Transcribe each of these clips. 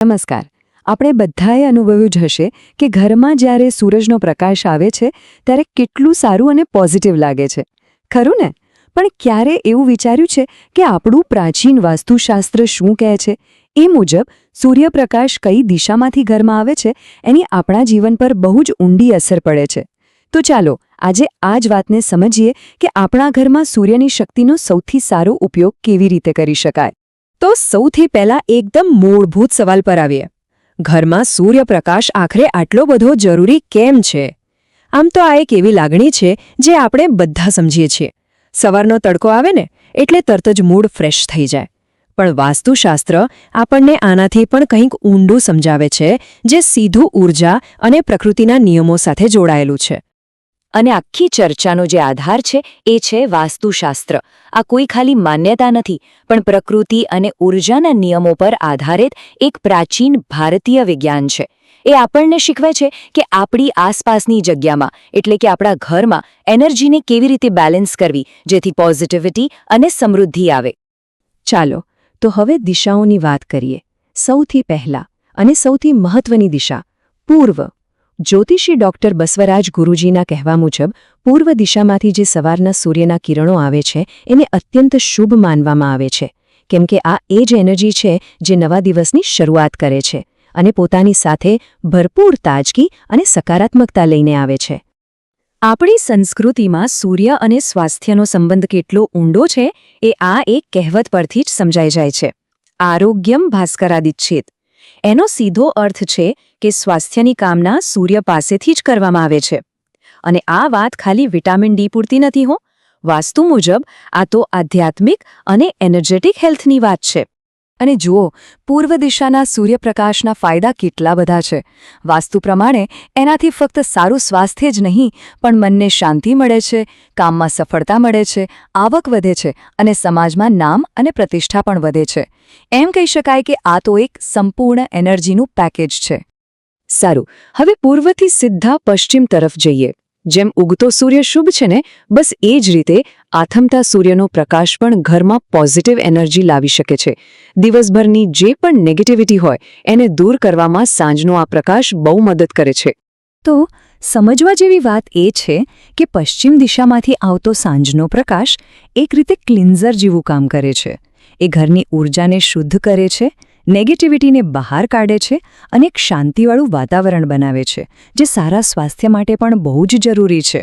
નમસ્કાર. આપણે બધાએ અનુભવ્યું જ હશે કે ઘરમાં જ્યારે સૂરજનો પ્રકાશ આવે છે ત્યારે કેટલું સારું અને પોઝિટિવ લાગે છે, ખરું ને? પણ ક્યારે એવું વિચાર્યું છે કે આપણું પ્રાચીન વાસ્તુશાસ્ત્ર શું કહે છે? એ મુજબ સૂર્યપ્રકાશ કઈ દિશામાંથી ઘરમાં આવે છે એની આપણા જીવન પર બહુ જ ઊંડી અસર પડે છે. તો ચાલો આજે આ જ વાતને સમજીએ કે આપણા ઘરમાં સૂર્યની શક્તિનો સૌથી સારો ઉપયોગ કેવી રીતે કરી શકાય. તો સૌથી પહેલા એકદમ મૂળભૂત સવાલ પર આવીએ. ઘરમાં સૂર્યપ્રકાશ આખરે આટલો બધો જરૂરી કેમ છે? આમ તો આ એક એવી લાગણી છે જે આપણે બધા સમજીએ છીએ. સવારનો તડકો આવે ને એટલે તરત જ મૂડ ફ્રેશ થઈ જાય. પણ વાસ્તુશાસ્ત્ર આપણને આનાથી પણ કંઈક ઊંડું સમજાવે છે, જે સીધું ઊર્જા અને પ્રકૃતિના નિયમો સાથે જોડાયેલું છે. અને આખી ચર્ચાનો જે આધાર છે એ છે વાસ્તુશાસ્ત્ર. આ કોઈ ખાલી માન્યતા નથી, પણ પ્રકૃતિ અને ઊર્જાના નિયમો પર આધારિત એક પ્રાચીન ભારતીય વિજ્ઞાન છે. એ આપણને શીખવે છે કે આપણી આસપાસની જગ્યામાં, એટલે કે આપણા ઘરમાં એનર્જીને કેવી રીતે બેલેન્સ કરવી જેથી પોઝિટિવિટી અને સમૃદ્ધિ આવે. ચાલો તો હવે દિશાઓની વાત કરીએ. સૌથી પહેલા અને સૌથી મહત્વની દિશા પૂર્વ. જ્યોતિષી ડૉક્ટર બસવરાજ ગુરુજીના કહેવા મુજબ પૂર્વ દિશામાંથી જે સવારના સૂર્યના કિરણો આવે છે એને અત્યંત શુભ માનવામાં આવે છે, કેમ કે આ એ જ એનર્જી છે જે નવા દિવસની શરૂઆત કરે છે અને પોતાની સાથે ભરપૂર તાજગી અને સકારાત્મકતા લઈને આવે છે. આપણી સંસ્કૃતિમાં સૂર્ય અને સ્વાસ્થ્યનો સંબંધ કેટલો ઊંડો છે એ આ એક કહેવત પરથી જ સમજાઈ જાય છે. આરોગ્યમ ભાસ્કરાદિચ્છેત. એનો સીધો અર્થ છે કે સ્વાસ્થ્યની કામના સૂર્ય પાસેથી જ કરવામાં આવે છે. અને આ વાત ખાલી વિટામિન ડી પૂરતી નથી હો. વાસ્તુ મુજબ આ તો આધ્યાત્મિક અને એનર્જેટિક હેલ્થની વાત છે. અને જુઓ, પૂર્વ દિશાના સૂર્યપ્રકાશના ફાયદા કેટલા બધા છે. વાસ્તુ પ્રમાણે એનાથી ફક્ત સારું સ્વાસ્થ્ય જ નહીં, પણ મનને શાંતિ મળે છે, કામમાં સફળતા મળે છે, આવક વધે છે અને સમાજમાં નામ અને પ્રતિષ્ઠા પણ વધે છે. એમ કહી શકાય કે આ તો એક સંપૂર્ણ એનર્જીનું પેકેજ છે. સારું, હવે પૂર્વથી સીધા પશ્ચિમ તરફ જઈએ. જેમ ઉગતો સૂર્ય શુભ છે ને, બસ એ જ રીતે આથમતા સૂર્યનો પ્રકાશ પણ ઘરમાં પોઝિટિવ એનર્જી લાવી શકે છે. દિવસભરની જે પણ નેગેટિવિટી હોય એને દૂર કરવામાં સાંજનો આ પ્રકાશ બહુ મદદ કરે છે. તો સમજવા જેવી વાત એ છે કે પશ્ચિમ દિશામાંથી આવતો સાંજનો પ્રકાશ એક રીતે ક્લિન્ઝર જેવું કામ કરે છે. એ ઘરની ઊર્જાને શુદ્ધ કરે છે, નેગેટિવિટીને બહાર કાઢે છે અને એક શાંતિવાળું વાતાવરણ બનાવે છે, જે સારા સ્વાસ્થ્ય માટે પણ બહુ જ જરૂરી છે.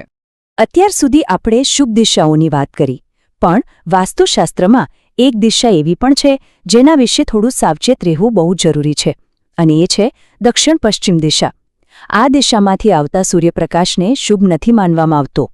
અત્યાર સુધી આપણે શુભ દિશાઓની વાત કરી, પણ વાસ્તુશાસ્ત્રમાં એક દિશા એવી પણ છે જેના વિશે થોડું સાવચેત રહેવું બહુ જરૂરી છે, અને એ છે દક્ષિણ પશ્ચિમ દિશા. આ દિશામાંથી આવતા સૂર્યપ્રકાશને શુભ નથી માનવામાં આવતો.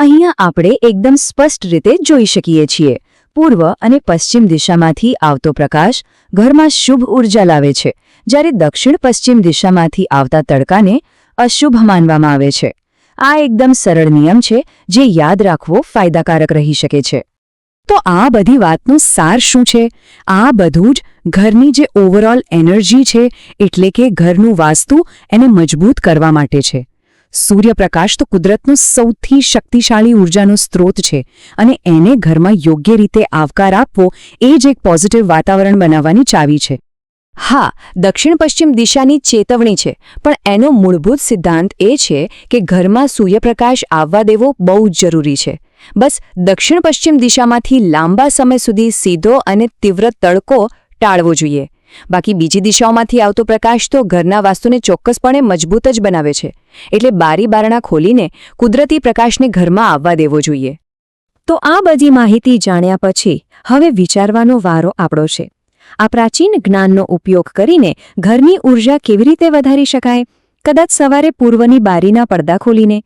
અહીંયા આપણે એકદમ સ્પષ્ટ રીતે જોઈ શકીએ છીએ. પૂર્વ અને પશ્ચિમ દિશામાંથી આવતો પ્રકાશ ઘરમાં શુભ ઊર્જા લાવે છે, જ્યારે દક્ષિણ પશ્ચિમ દિશામાંથી આવતા તડકાને અશુભ માનવામાં આવે છે. આ એકદમ સરળ નિયમ છે જે યાદ રાખવો ફાયદાકારક રહી શકે છે. તો આ બધી વાતનો સાર શું છે? આ બધું જ ઘરની જે ઓવરઓલ એનર્જી છે, એટલે કે ઘરનું વાસ્તુ, એને મજબૂત કરવા માટે છે. સૂર્યપ્રકાશ તો કુદરતનો સૌથી શક્તિશાળી ઊર્જાનો સ્ત્રોત છે, અને એને ઘરમાં યોગ્ય રીતે આવકાર આપવો એ જ એક પોઝિટિવ વાતાવરણ બનાવવાની ચાવી છે. હા, દક્ષિણ પશ્ચિમ દિશાની ચેતવણી છે, પણ એનો મૂળભૂત સિદ્ધાંત એ છે કે ઘરમાં સૂર્યપ્રકાશ આવવા દેવો બહુ જ જરૂરી છે. બસ દક્ષિણ પશ્ચિમ દિશામાંથી લાંબા સમય સુધી સીધો અને તીવ્ર તડકો ટાળવો જોઈએ. બાકી બીજી દિશાઓમાંથી આવતો પ્રકાશ તો ઘરના વાસ્તુને ચોક્કસપણે મજબૂત જ બનાવે છે. એટલે બારી બારણા ખોલીને કુદરતી પ્રકાશને ઘરમાં આવવા દેવો જોઈએ. તો આ બધી માહિતી જાણ્યા પછી હવે વિચારવાનો વારો આપણો છે. આ પ્રાચીન જ્ઞાનનો ઉપયોગ કરીને ઘરની ઊર્જા કેવી રીતે વધારી શકાય? કદાચ સવારે પૂર્વની બારીના પડદા ખોલીને,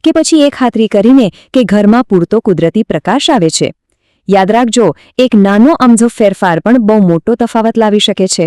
કે પછી એ ખાતરી કરીને કે ઘરમાં પૂરતો કુદરતી પ્રકાશ આવે છે. યાદ રાખજો, એક નાનો અમથો ફેરફાર પણ બહુ મોટો તફાવત લાવી શકે છે.